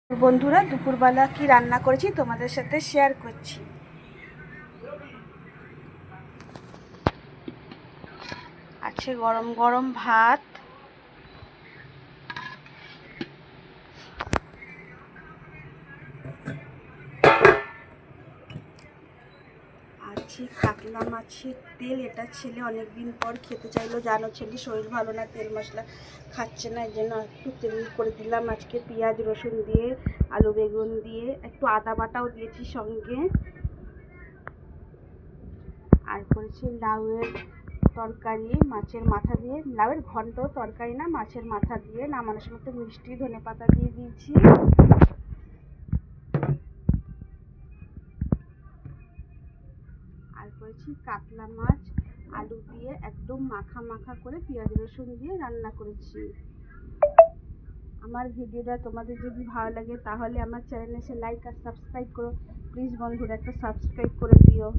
বন্ধুরা, দুপুরবেলা কি রান্না করেছি তোমাদের সাথে শেয়ার করছি। আছে গরম গরম ভাত, আছে কাতলা মাছের তেল। এটা ছেলে অনেকদিন পর খেতে চাইলো, জানো ছেলে শরীর ভালো না, তেল মশলা খাচ্ছে না, এর জন্য একটু তেল করে দিলাম আজকে। পেঁয়াজ রসুন দিয়ে, আলু বেগুন দিয়ে, একটু আদা বাটাও দিয়েছি সঙ্গে। আর করেছি লাউয়ের তরকারি মাছের মাথা দিয়ে, লাউয়ের ঘন্ট তরকারি না, মাছের মাথা দিয়ে। নামানোর সময় একটু মিষ্টি ধনে পাতা দিয়ে দিয়েছি। আর করেছি কাতলা মাছ আলু দিয়ে একদম মাখা মাখা করে পেঁয়াজ রসুন দিয়ে রান্না করেছি। আমার ভিডিওটা তোমাদের যদি ভালো লাগে তাহলে আমার চ্যানেলে এসে লাইক আর সাবস্ক্রাইব করো প্লিজ বন্ধুরা, একটা সাবস্ক্রাইব করে দিও।